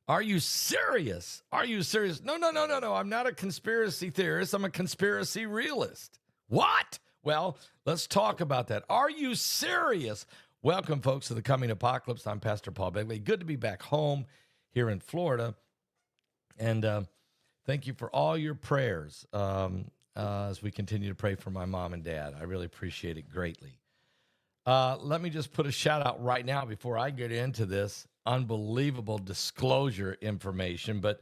Are you serious? Are you serious? No. I'm not a conspiracy theorist. I'm a conspiracy realist. What? Well, let's talk about that. Are you serious? Welcome, folks, to the Coming Apocalypse. I'm Pastor Paul Begley. Good to be back home here in Florida. And thank you for all your prayers as we continue to pray for my mom and dad. I really appreciate it greatly. Let me just put a shout out right now before I get into this unbelievable disclosure information. But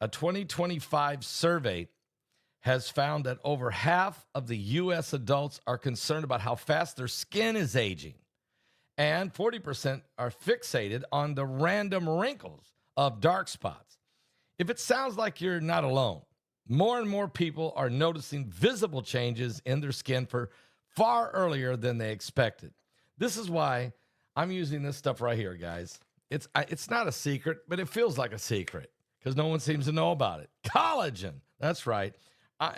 a 2025 survey has found that over half of the U.S. adults are concerned about how fast their skin is aging. And 40% are fixated on the random wrinkles of dark spots. If it sounds like you're not alone, more and more people are noticing visible changes in their skin for far earlier than they expected. This is why I'm using this stuff right here, guys. It's not a secret, but it feels like a secret because no one seems to know about it. Collagen. That's right.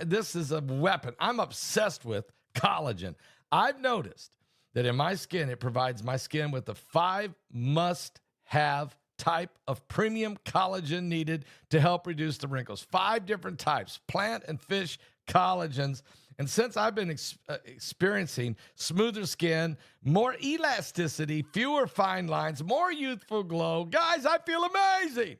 This is a weapon. I'm obsessed with collagen. I've noticed that in my skin, it provides my skin with the 5 must-have type of premium collagen needed to help reduce the wrinkles. 5 different types, plant and fish collagens. And since I've been experiencing smoother skin, more elasticity, fewer fine lines, more youthful glow, guys, I feel amazing.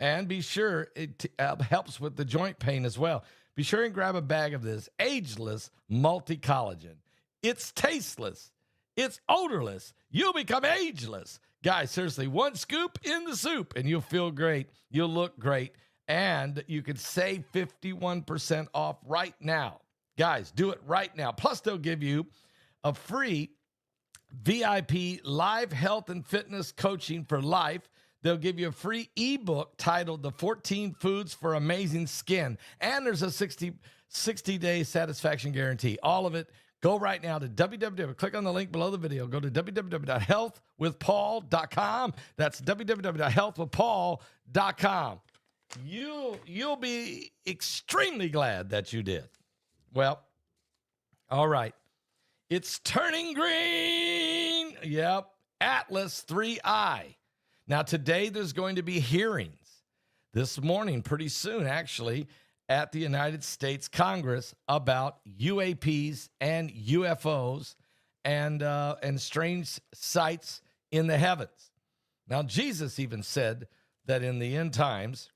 And be sure it helps with the joint pain as well. Be sure and grab a bag of this ageless multi-collagen. It's tasteless. It's odorless. You'll become ageless. Guys, seriously, 1 scoop in the soup and you'll feel great. You'll look great. And you can save 51% off right now. Guys, do it right now. Plus, they'll give you a free VIP live health and fitness coaching for life. They'll give you a free ebook titled The 14 Foods for Amazing Skin. And there's a 60-day satisfaction guarantee. All of it. Go right now to www. Click on the link below the video. Go to www.healthwithpaul.com. That's www.healthwithpaul.com. You'll be extremely glad that you did. Well, all right. It's turning green. Yep. Atlas 3I. Now, today there's going to be hearings this morning, pretty soon, actually, at the United States Congress about UAPs and UFOs and strange sights in the heavens. Now, Jesus even said that in the end times,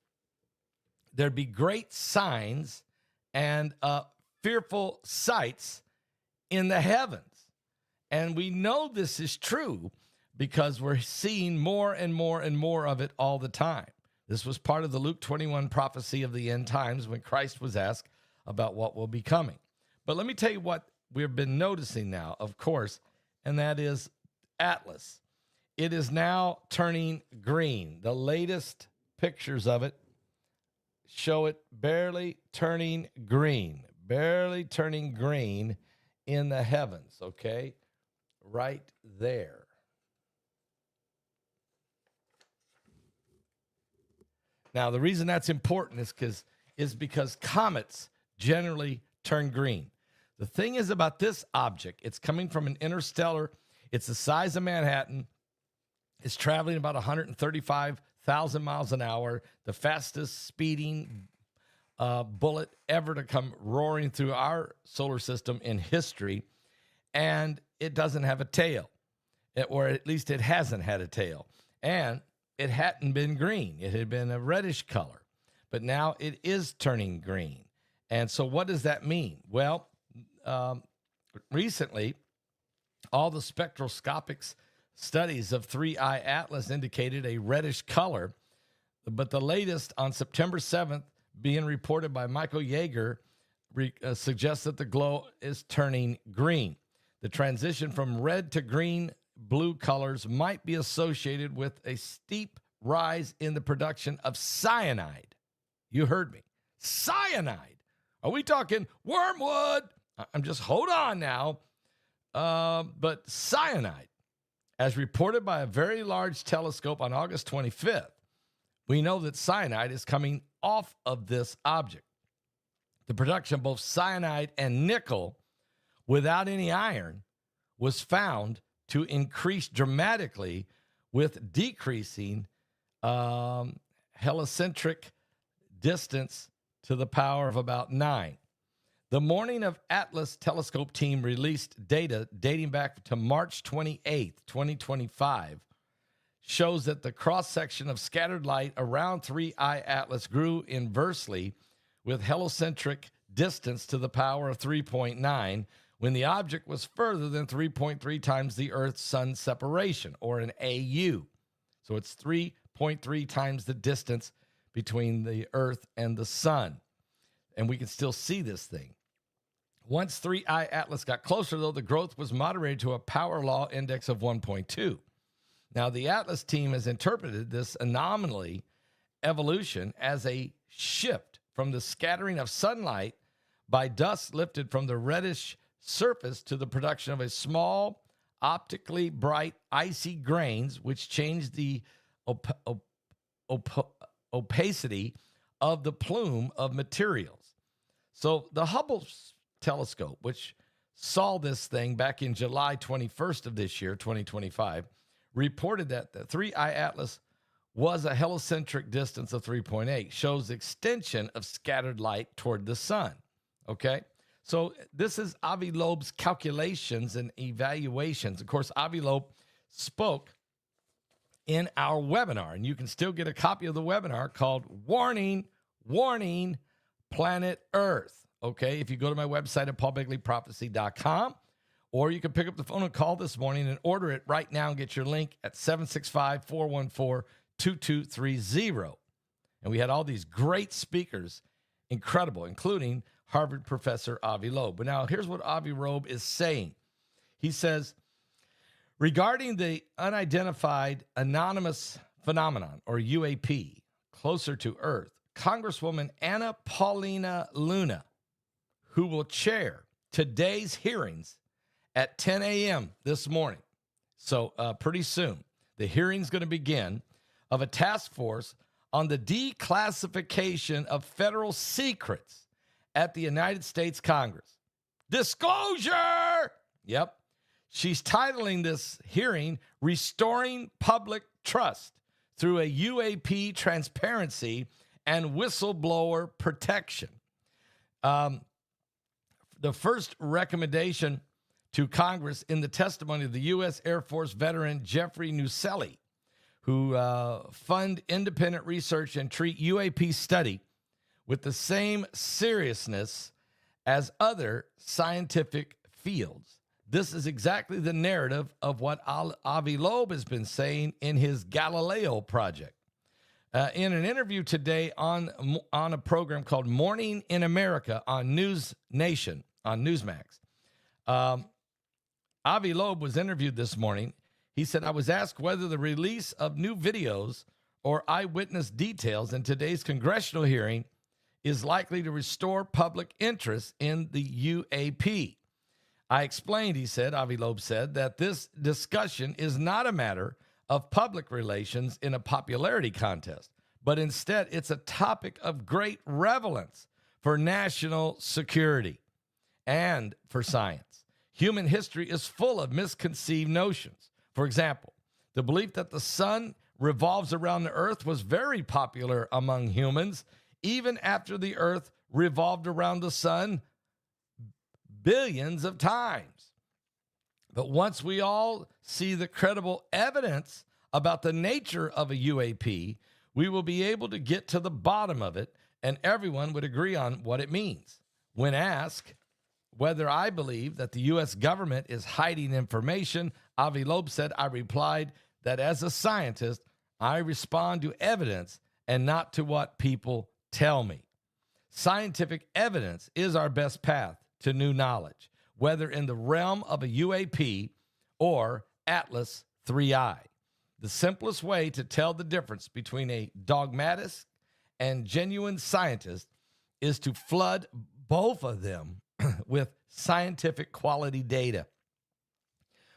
there'd be great signs and fearful sights in the heavens. And we know this is true because we're seeing more and more and more of it all the time. This was part of the Luke 21 prophecy of the end times when Christ was asked about what will be coming. But let me tell you what we've been noticing now, of course, and that is Atlas. It is now turning green. The latest pictures of it show it barely turning green in the heavens, okay? Right there. Now, the reason that's important is because comets generally turn green. The thing is about this object, it's coming from an interstellar. It's the size of Manhattan. It's traveling about 135,000 miles an hour, the fastest speeding bullet ever to come roaring through our solar system in history. And it doesn't have a tail, or at least it hasn't had a tail. And it hadn't been green. It had been a reddish color, but now it is turning green. And so what does that mean? Well, recently, all the spectroscopic studies of 3I Atlas indicated a reddish color, but the latest on September 7th being reported by Michael Yeager suggests that the glow is turning green. The transition from red to green blue colors might be associated with a steep rise in the production of cyanide. You heard me. Cyanide. Are we talking wormwood? I'm just, hold on now. But cyanide, as reported by a very large telescope on August 25th, we know that cyanide is coming off of this object. The production of both cyanide and nickel without any iron was found to increase dramatically with decreasing heliocentric distance to the power of about 9. The Morning of Atlas telescope team released data dating back to March 28th, 2025, shows that the cross-section of scattered light around 3I Atlas grew inversely with heliocentric distance to the power of 3.9 when the object was further than 3.3 times the Earth-Sun separation, or an AU. So it's 3.3 times the distance between the Earth and the Sun. And we can still see this thing. Once 3I Atlas got closer, though, the growth was moderated to a power law index of 1.2. Now, the Atlas team has interpreted this anomaly evolution as a shift from the scattering of sunlight by dust lifted from the reddish surface to the production of a small, optically bright, icy grains, which changed the opacity of the plume of materials. So the Hubble telescope, which saw this thing back in July 21st of this year, 2025, reported that the 3I Atlas was a heliocentric distance of 3.8, shows extension of scattered light toward the sun. Okay? So this is Avi Loeb's calculations and evaluations. Of course, Avi Loeb spoke in our webinar, and you can still get a copy of the webinar called Warning, Warning, Planet Earth. Okay, if you go to my website at paulbegleyprophecy.com, or you can pick up the phone and call this morning and order it right now and get your link at 765-414-2230. And we had all these great speakers, incredible, including Harvard professor Avi Loeb. But now here's what Avi Loeb is saying. He says, regarding the unidentified anonymous phenomenon, or UAP, closer to Earth, Congresswoman Anna Paulina Luna, who will chair today's hearings at 10 a.m. this morning. So pretty soon, the hearing's going to begin of a task force on the declassification of federal secrets at the United States Congress. Disclosure! Yep. She's titling this hearing, Restoring Public Trust Through a UAP Transparency and Whistleblower Protection. The first recommendation to Congress in the testimony of the U.S. Air Force veteran Jeffrey Nuselli, who fund independent research and treat UAP study with the same seriousness as other scientific fields. This is exactly the narrative of what Avi Loeb has been saying in his Galileo project. In an interview today on a program called Morning in America on News Nation, on Newsmax, Avi Loeb was interviewed this morning. He said, I was asked whether the release of new videos or eyewitness details in today's congressional hearing is likely to restore public interest in the UAP. I explained, he said, Avi Loeb said, that this discussion is not a matter of public relations in a popularity contest, but instead it's a topic of great relevance for national security and for science. Human history is full of misconceived notions. For example, the belief that the sun revolves around the earth was very popular among humans, even after the earth revolved around the sun billions of times. But once we all see the credible evidence about the nature of a UAP, we will be able to get to the bottom of it, and everyone would agree on what it means. When asked whether I believe that the U.S. government is hiding information, Avi Loeb said, I replied that as a scientist, I respond to evidence and not to what people tell me. Scientific evidence is our best path to new knowledge, whether in the realm of a UAP or Atlas 3I. The simplest way to tell the difference between a dogmatist and genuine scientist is to flood both of them with scientific quality data.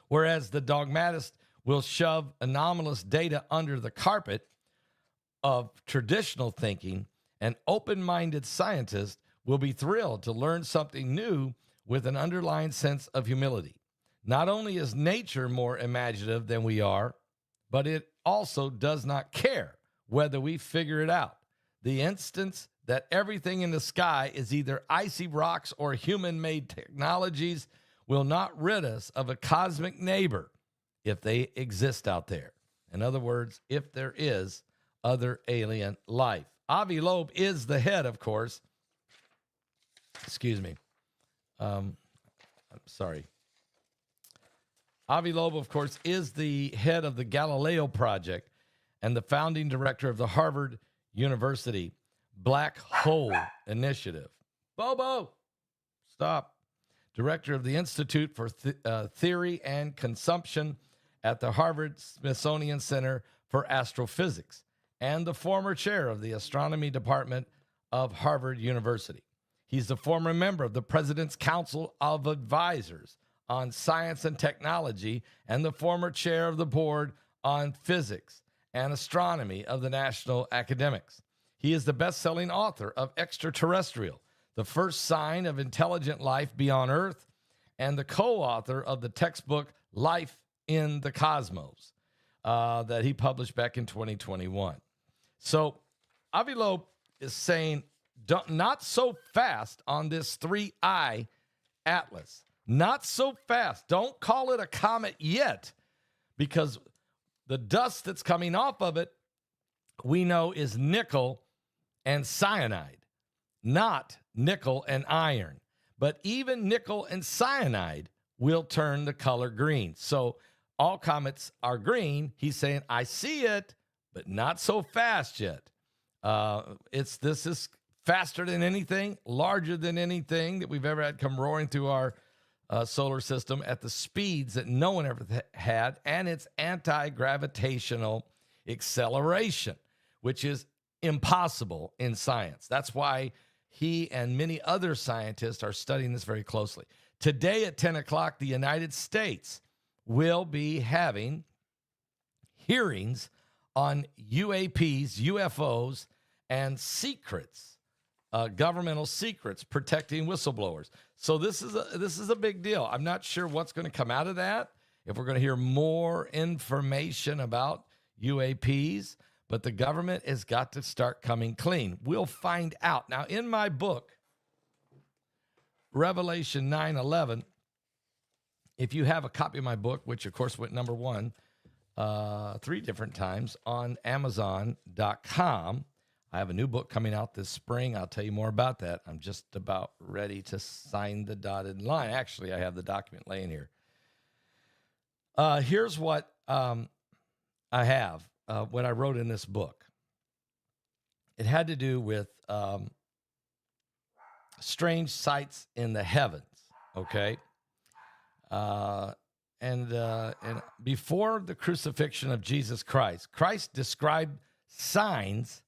Whereas the dogmatist will shove anomalous data under the carpet of traditional thinking, an open-minded scientist will be thrilled to learn something new with an underlying sense of humility. Not only is nature more imaginative than we are, but it also does not care whether we figure it out. The instance that everything in the sky is either icy rocks or human-made technologies will not rid us of a cosmic neighbor if they exist out there. In other words, if there is other alien life. Avi Loeb is the head, of course. Excuse me. I'm sorry. Avi Loeb, of course, is the head of the Galileo Project and the founding director of the Harvard University Black Hole Initiative. Bobo, stop. Director of the Institute for Theory and Consumption at the Harvard Smithsonian Center for Astrophysics and the former chair of the Astronomy Department of Harvard University. He's the former member of the President's Council of Advisors on Science and Technology and the former chair of the board on physics and astronomy of the National Academics. He is the best-selling author of Extraterrestrial, the first sign of intelligent life beyond Earth, and the co-author of the textbook Life in the Cosmos that he published back in 2021. So Avi Loeb is saying, not so fast on this 3I atlas. Not so fast. Don't call it a comet yet, because the dust that's coming off of it, we know, is nickel and cyanide, not nickel and iron. But even nickel and cyanide will turn the color green. So all comets are green. He's saying, I see it, but not so fast yet. This is faster than anything, larger than anything that we've ever had come roaring through our solar system at the speeds that no one ever had, and it's anti-gravitational acceleration, which is impossible in science. That's why he and many other scientists are studying this very closely. Today at 10 o'clock, the United States will be having hearings on UAPs, UFOs, and secrets, governmental secrets protecting whistleblowers. So this is a big deal. I'm not sure what's going to come out of that, if we're going to hear more information about UAPs, but the government has got to start coming clean. We'll find out. Now, in my book, Revelation 9:11, if you have a copy of my book, which of course went number one 3 different times on Amazon.com, I have a new book coming out this spring. I'll tell you more about that. I'm just about ready to sign the dotted line. Actually, I have the document laying here. Here's what I have, what I wrote in this book. It had to do with strange sights in the heavens, okay? And before the crucifixion of Jesus Christ, Christ described signs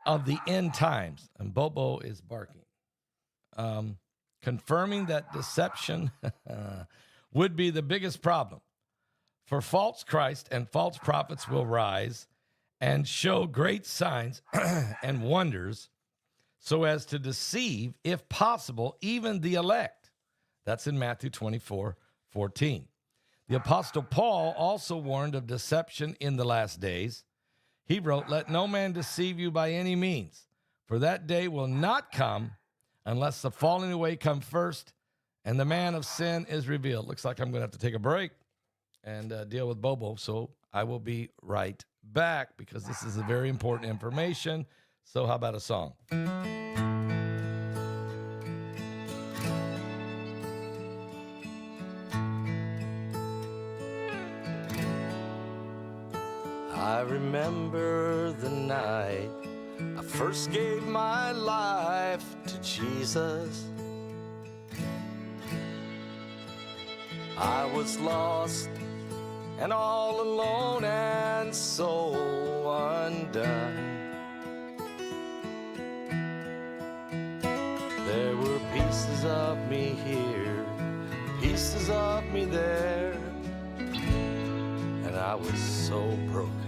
of the end times. And Bobo is barking. Confirming that deception would be the biggest problem. For false Christ and false prophets will rise and show great signs and wonders so as to deceive, if possible, even the elect. That's in Matthew 24:14. The Apostle Paul also warned of deception in the last days. He wrote, "Let no man deceive you by any means, for that day will not come unless the falling away come first and the man of sin is revealed." Looks like I'm going to have to take a break and deal with Bobo, so I will be right back because this is a very important information. So how about a song? I remember the night I first gave my life to Jesus. I was lost and all alone and so undone. There were pieces of me here, pieces of me there, and I was so broken.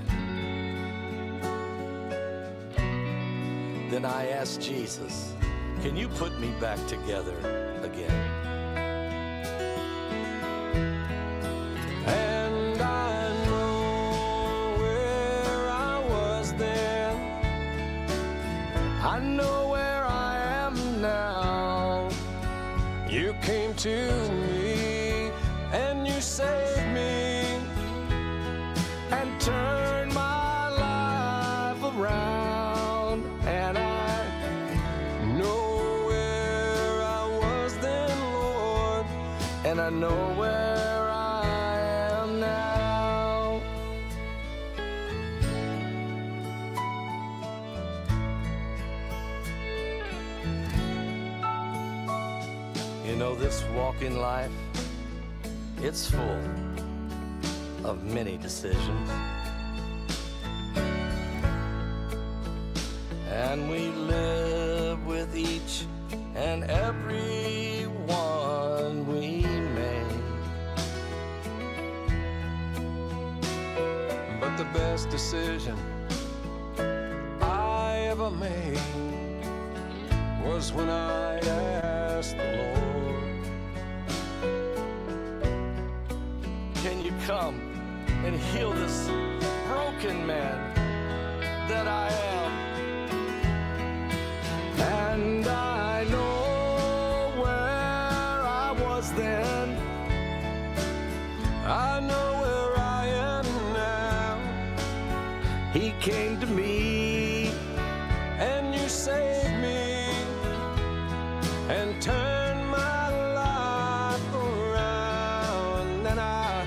Then I asked Jesus, can you put me back together again? And I know where I was then. I know where I am now. You know, this walk in life, it's full of many decisions. And we live with each and every one we make. But the best decision I ever made was when I asked the Lord, can you come and heal this broken man that I am? And I know where I was then. I know where I am now. He came to me and you saved me and turned my life around. And I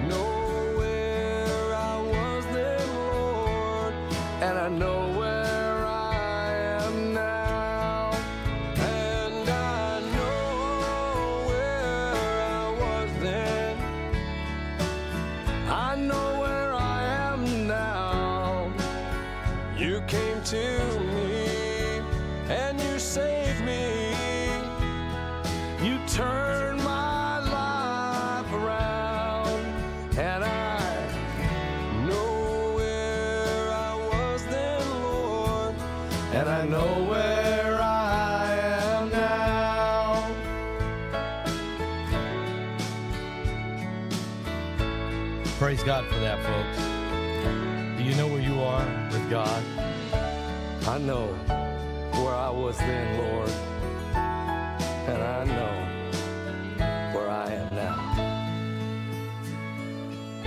know where I was then, Lord, and I know where I am now. And I know where I was then. I know where I am now. You came to me and you saved me. You turned my life around. And I know where I was then, Lord, and I know where I am now. Praise God for that, folks. Do you know where you are with God? I know where I was then, Lord, and I know where I am now.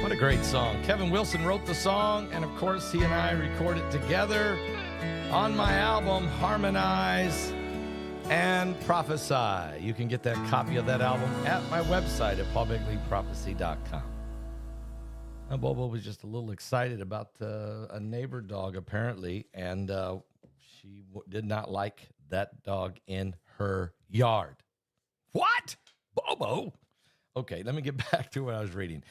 What a great song. Kevin Wilson wrote the song, and of course he and I recorded together on my album, Harmonize and Prophesy. You can get that copy of that album at my website at paulbegleyprophecy.com. Bobo was just a little excited about a neighbor dog, apparently, and she did not like that dog in her yard. What? Bobo? Okay, let me get back to what I was reading.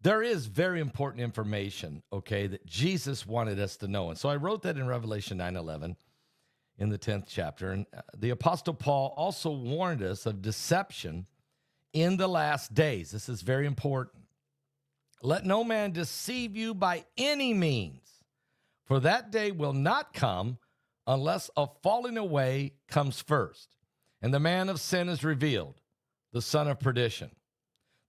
There is very important information, okay, that Jesus wanted us to know. And so I wrote that in Revelation 9:11 in the 10th chapter. And the Apostle Paul also warned us of deception in the last days. This is very important. Let no man deceive you by any means, for that day will not come unless a falling away comes first, and the man of sin is revealed, the son of perdition.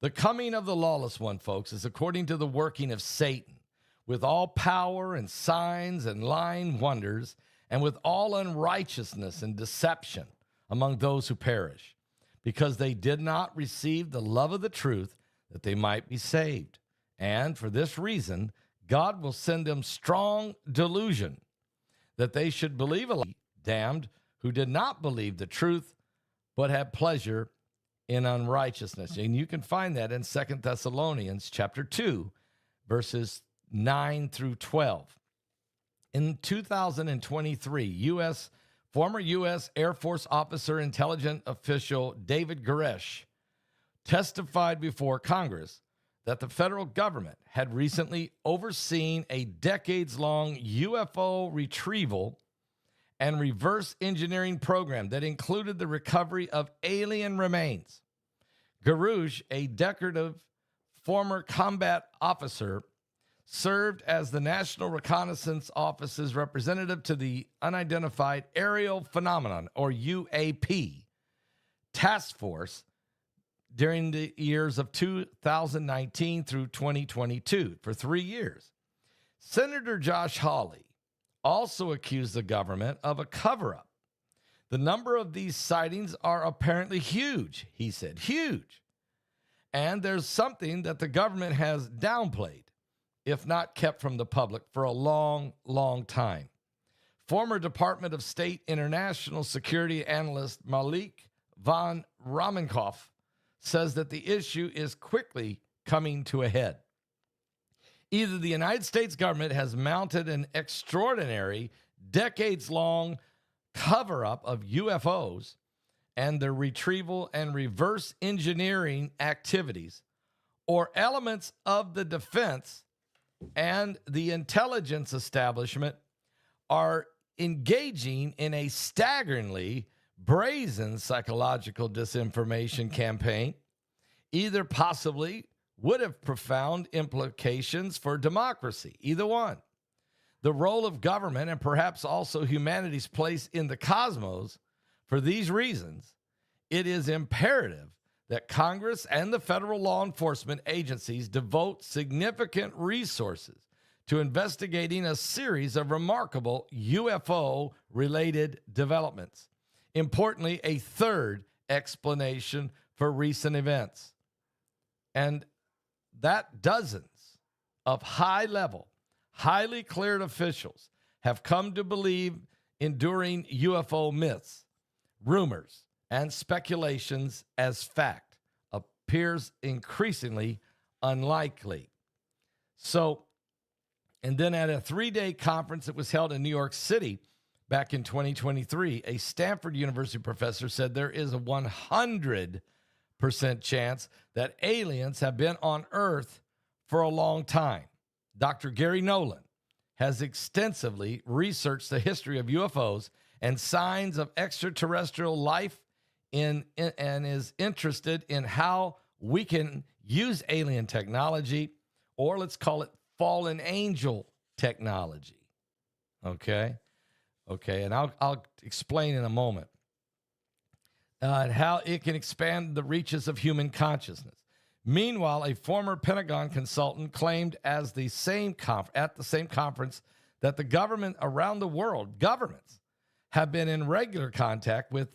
The coming of the lawless one, folks, is according to the working of Satan, with all power and signs and lying wonders, and with all unrighteousness and deception among those who perish, because they did not receive the love of the truth that they might be saved. And for this reason, God will send them strong delusion, that they should believe a lie, damned, who did not believe the truth, but had pleasure in unrighteousness. And you can find that in 2 Thessalonians chapter 2, verses 9 through 12. In 2023, former U.S. Air Force officer, intelligence official David Koresh testified before Congress that the federal government had recently overseen a decades-long UFO retrieval and reverse engineering program that included the recovery of alien remains. Garouche, a decorative former combat officer, served as the National Reconnaissance Office's representative to the Unidentified Aerial Phenomenon, or UAP, task force during the years of 2019 through 2022, for 3 years. Senator Josh Hawley also accused the government of a cover-up. The number of these sightings are apparently huge, he said, huge. And there's something that the government has downplayed, if not kept from the public, for a long, long time. Former Department of State International Security Analyst Malik von Ramenkoff says that the issue is quickly coming to a head. Either the United States government has mounted an extraordinary, decades-long cover-up of UFOs and their retrieval and reverse engineering activities, or elements of the defense and the intelligence establishment are engaging in a staggeringly brazen psychological disinformation campaign, either possibly would have profound implications for democracy, either one. The role of government and perhaps also humanity's place in the cosmos. For these reasons, it is imperative that Congress and the federal law enforcement agencies devote significant resources to investigating a series of remarkable UFO-related developments. Importantly, a third explanation for recent events. And that dozens of high-level, highly cleared officials have come to believe enduring UFO myths, rumors, and speculations as fact appears increasingly unlikely. So, and then at a 3-day conference that was held in New York City back in 2023, a Stanford University professor said there is a 100% chance that aliens have been on Earth for a long time. Dr. Gary Nolan has extensively researched the history of UFOs and signs of extraterrestrial life and is interested in how we can use alien technology, or let's call it fallen angel technology. Okay, and I'll explain in a moment how it can expand the reaches of human consciousness. Meanwhile, a former Pentagon consultant claimed at the same conference that the government around the world, governments, have been in regular contact with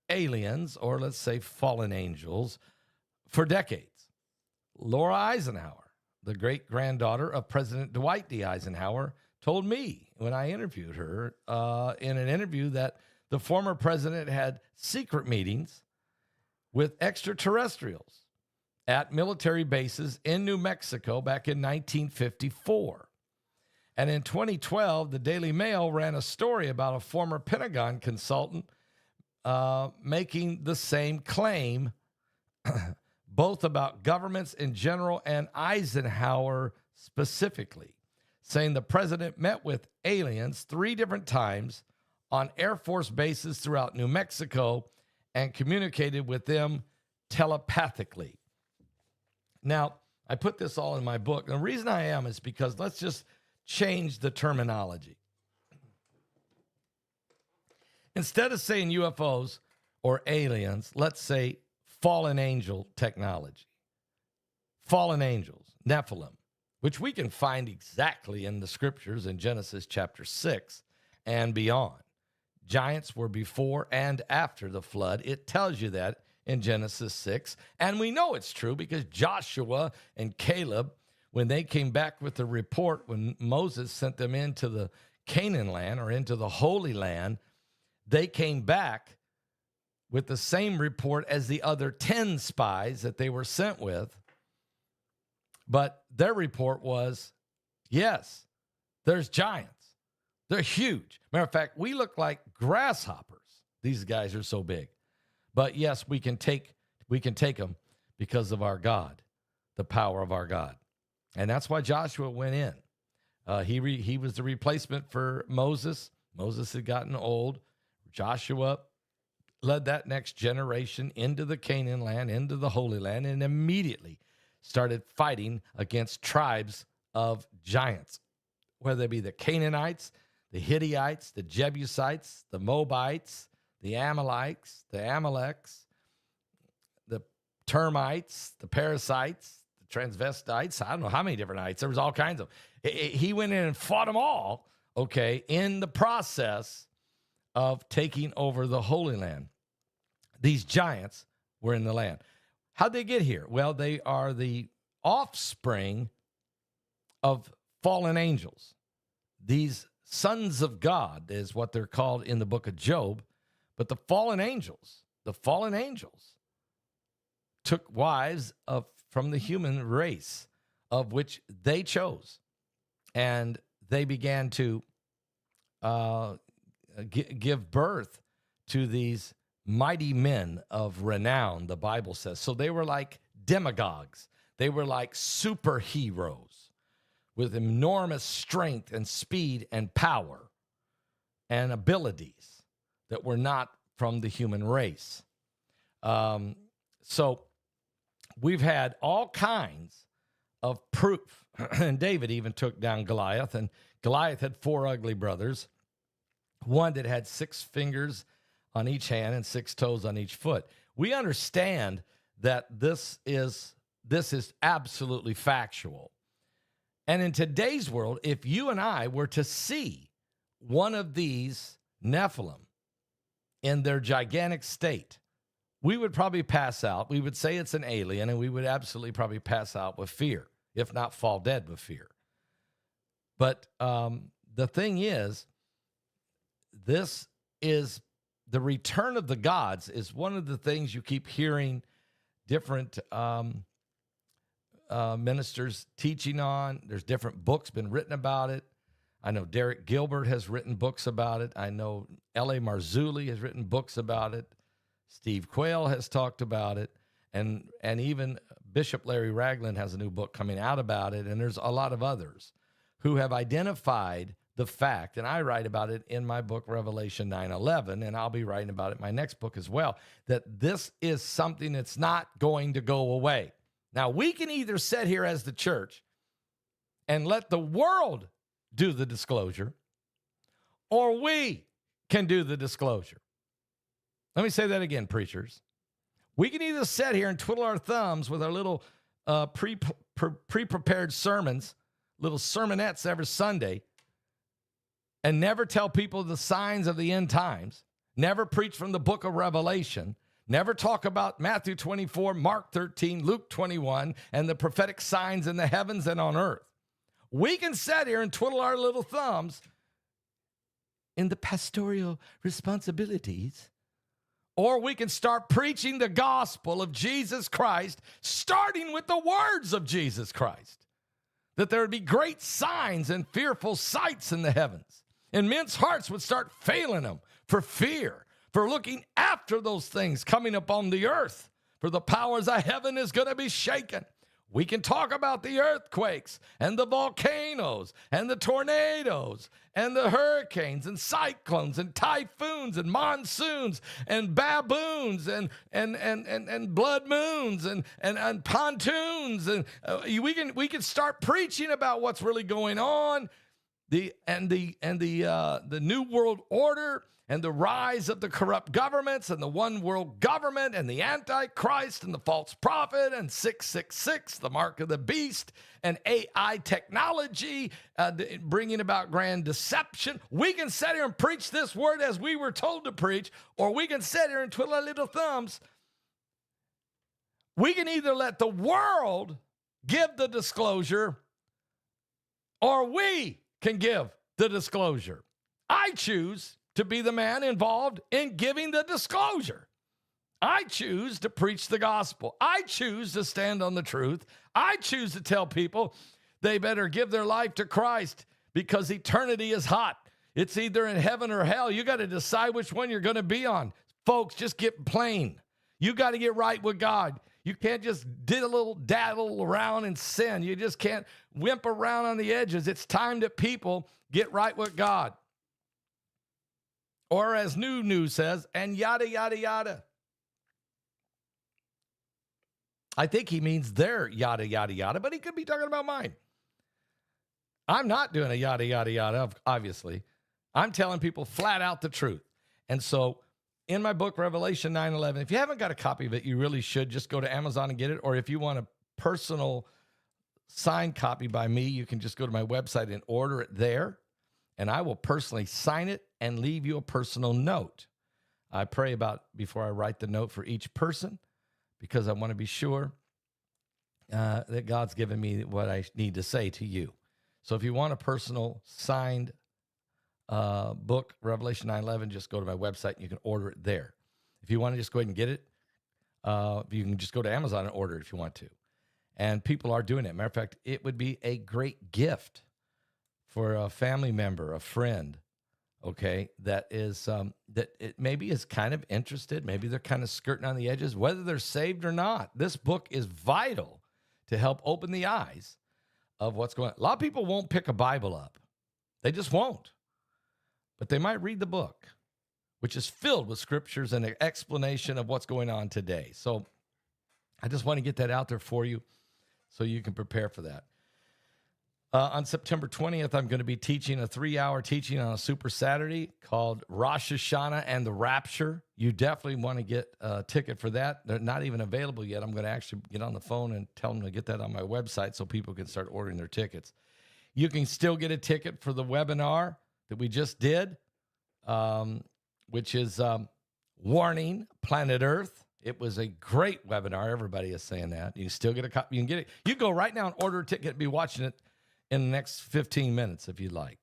aliens, or let's say fallen angels, for decades. Laura Eisenhower, the great-granddaughter of President Dwight D. Eisenhower, told me when I interviewed her in an interview that the former president had secret meetings with extraterrestrials at military bases in New Mexico back in 1954. And in 2012, the Daily Mail ran a story about a former Pentagon consultant making the same claim, both about governments in general and Eisenhower specifically, saying the president met with aliens 3 different times on Air Force bases throughout New Mexico and communicated with them telepathically. Now, I put this all in my book. And the reason I am is because let's just change the terminology. Instead of saying UFOs or aliens, let's say fallen angel technology. Fallen angels, Nephilim, which we can find exactly in the scriptures in Genesis chapter 6 and beyond. Giants were before and after the flood. It tells you that in Genesis 6. And we know it's true because Joshua and Caleb, when they came back with the report, when Moses sent them into the Canaan land or into the Holy Land, they came back with the same report as the other 10 spies that they were sent with. But their report was, yes, there's giants. They're huge. Matter of fact, we look like grasshoppers. These guys are so big. But yes, we can take them because of our God, the power of our God. And that's why Joshua went in. He was the replacement for Moses. Moses had gotten old. Joshua led that next generation into the Canaan land, into the Holy Land, and immediately started fighting against tribes of giants, whether they be the Canaanites, the Hittites, the Jebusites, the Moabites, the Amalekites, the Amaleks, the termites, the parasites, the transvestites. I don't know how many different ites. There was all kinds of. He went in and fought them all, okay, in the process of taking over the Holy Land. These giants were in the land. How'd they get here? Well, they are the offspring of fallen angels. These sons of God is what they're called in the book of Job. But the fallen angels took wives from the human race, of which they chose, and they began to give birth to these mighty men of renown, the Bible says. So they were like demagogues. They were like superheroes with enormous strength and speed and power and abilities that were not from the human race. So we've had all kinds of proof. And David even took down Goliath, and Goliath had 4 ugly brothers, one that had 6 fingers on each hand and 6 toes on each foot. We understand that this is absolutely factual. And in today's world, if you and I were to see one of these Nephilim in their gigantic state, we would probably pass out. We would say it's an alien, and we would absolutely probably pass out with fear, if not fall dead with fear. But the thing is, this is the return of the gods is one of the things you keep hearing different ministers teaching on. There's different books been written about it. I know Derek Gilbert has written books about it. I know L.A. Marzulli has written books about it. Steve Quayle has talked about it. And even Bishop Larry Ragland has a new book coming out about it. And there's a lot of others who have identified the fact, and I write about it in my book, Revelation 9:11, and I'll be writing about it in my next book as well, that this is something that's not going to go away. Now, we can either sit here as the church and let the world do the disclosure, or we can do the disclosure. Let me say that again, preachers. We can either sit here and twiddle our thumbs with our little pre-prepared sermons, little sermonettes every Sunday, and never tell people the signs of the end times, never preach from the book of Revelation, never talk about Matthew 24, Mark 13, Luke 21, and the prophetic signs in the heavens and on earth. We can sit here and twiddle our little thumbs in the pastoral responsibilities, or we can start preaching the gospel of Jesus Christ, starting with the words of Jesus Christ, that there would be great signs and fearful sights in the heavens. And men's hearts would start failing them for fear, for looking after those things coming upon the earth, for the powers of heaven is going to be shaken. We can talk about the earthquakes and the volcanoes and the tornadoes and the hurricanes and cyclones and typhoons and monsoons and baboons and blood moons and pontoons. And we can start preaching about what's really going on. The new world order and the rise of the corrupt governments and the one world government and the Antichrist and the false prophet and 666, the mark of the beast, and AI technology bringing about grand deception. We can sit here and preach this word as we were told to preach, or we can sit here and twiddle our little thumbs. We can either let the world give the disclosure, or we can give the disclosure. I choose to be the man involved in giving the disclosure. I choose to preach the gospel. I choose to stand on the truth. I choose to tell people they better give their life to Christ because eternity is hot. It's either in heaven or hell. You got to decide which one you're going to be on. Folks, just get plain. You got to get right with God. You can't just daddle around in sin. You just can't wimp around on the edges. It's time that people get right with God. Or as New News says, and yada, yada, yada. I think he means their yada, yada, yada, but he could be talking about mine. I'm not doing a yada, yada, yada, obviously. I'm telling people flat out the truth. And so in my book, Revelation 9:11, if you haven't got a copy of it, you really should just go to Amazon and get it. Or if you want a personal signed copy by me, you can just go to my website and order it there. And I will personally sign it and leave you a personal note. I pray about before I write the note for each person because I want to be sure that God's given me what I need to say to you. So if you want a personal signed book, Revelation 9:11, just go to my website and you can order it there. If you want to just go ahead and get it, You can just go to Amazon and order it if you want to. And people are doing it. Matter of fact, it would be a great gift for a family member, a friend, okay, that is that it maybe is kind of interested. Maybe they're kind of skirting on the edges, whether they're saved or not. This book is vital to help open the eyes of what's going on. A lot of people won't pick a Bible up. They just won't. But they might read the book, which is filled with scriptures and an explanation of what's going on today. So I just want to get that out there for you so you can prepare for that. On September 20th, I'm going to be teaching a 3-hour teaching on a Super Saturday called Rosh Hashanah and the Rapture. You definitely want to get a ticket for that. They're not even available yet. I'm going to actually get on the phone and tell them to get that on my website so people can start ordering their tickets. You can still get a ticket for the webinar that we just did, which is Warning Planet Earth. It was a great webinar. Everybody is saying that. You can still get a copy. You can get it. You go right now and order a ticket and be watching it in the next 15 minutes if you'd like.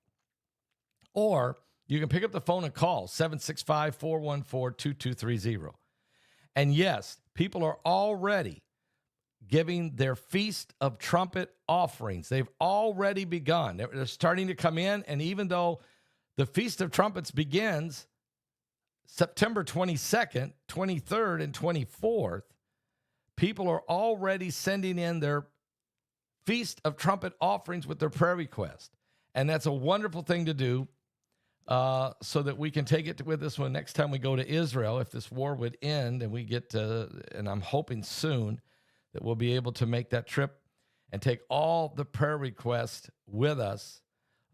Or you can pick up the phone and call 765-414-2230. And yes, people are already giving their Feast of Trumpet offerings. They've already begun. They're starting to come in, and even though the Feast of Trumpets begins September 22nd, 23rd, and 24th, people are already sending in their Feast of Trumpet offerings with their prayer request. And that's a wonderful thing to do so that we can take it with us when next time we go to Israel, if this war would end and we get to, and I'm hoping soon that we'll be able to make that trip and take all the prayer requests with us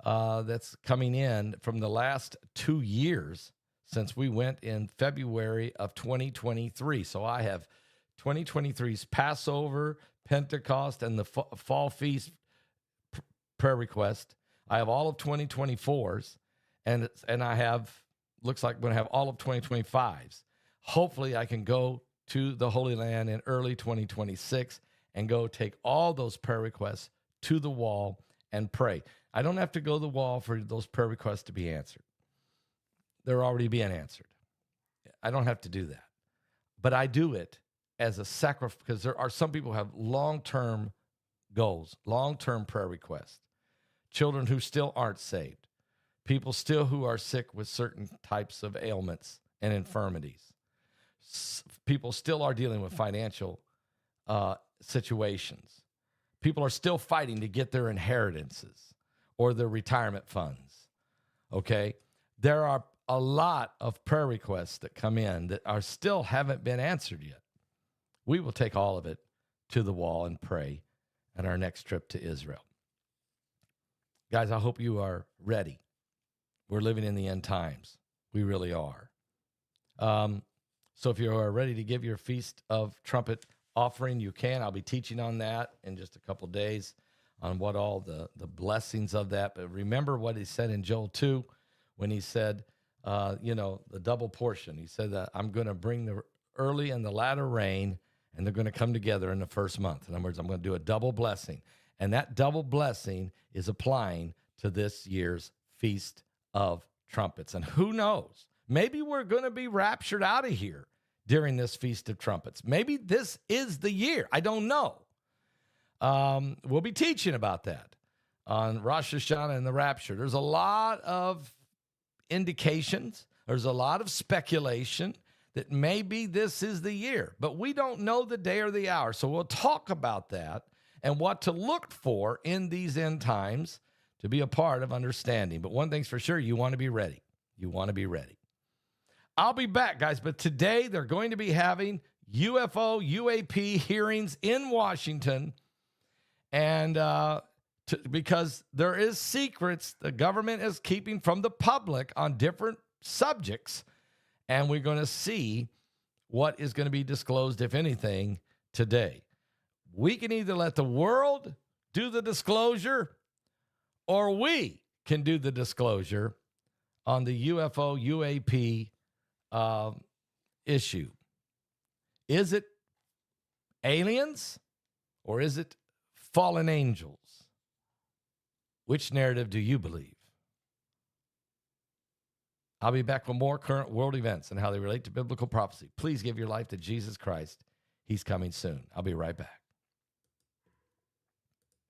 that's coming in from the last 2 years since we went in February of 2023. So I have 2023's Passover, Pentecost, and the Fall Feast prayer request. I have all of 2024's, and I have, looks like I'm going to have all of 2025's. Hopefully I can go to the Holy Land in early 2026 and go take all those prayer requests to the wall and pray. I don't have to go to the wall for those prayer requests to be answered. They're already being answered. I don't have to do that. But I do it as a sacrifice because there are some people who have long-term goals, long-term prayer requests, children who still aren't saved, people still who are sick with certain types of ailments and infirmities. People still are dealing with financial situations. People are still fighting to get their inheritances or their retirement funds, okay? There are a lot of prayer requests that come in that are still haven't been answered yet. We will take all of it to the wall and pray at our next trip to Israel. Guys, I hope you are ready. We're living in the end times. We really are. So if you are ready to give your Feast of Trumpet offering, you can. I'll be teaching on that in just a couple days on what all the blessings of that. But remember what he said in Joel 2 when he said, the double portion. He said that I'm going to bring the early and the latter rain, and they're going to come together in the first month. In other words, I'm going to do a double blessing. And that double blessing is applying to this year's Feast of Trumpets. And who knows? Maybe we're going to be raptured out of here during this Feast of Trumpets. Maybe this is the year. I don't know. We'll be teaching about that on Rosh Hashanah and the rapture. There's a lot of indications. There's a lot of speculation that maybe this is the year, but we don't know the day or the hour. So we'll talk about that and what to look for in these end times to be a part of understanding. But one thing's for sure, you want to be ready. You want to be ready. I'll be back, guys, but today they're going to be having UFO, UAP hearings in Washington, and because there is secrets the government is keeping from the public on different subjects, and we're going to see what is going to be disclosed, if anything, today. We can either let the world do the disclosure, or we can do the disclosure on the UFO, UAP issue. Is it aliens or is it fallen angels? Which narrative do you believe? I'll be back with more current world events and how they relate to biblical prophecy. Please give your life to Jesus Christ He's coming soon. I'll be right back.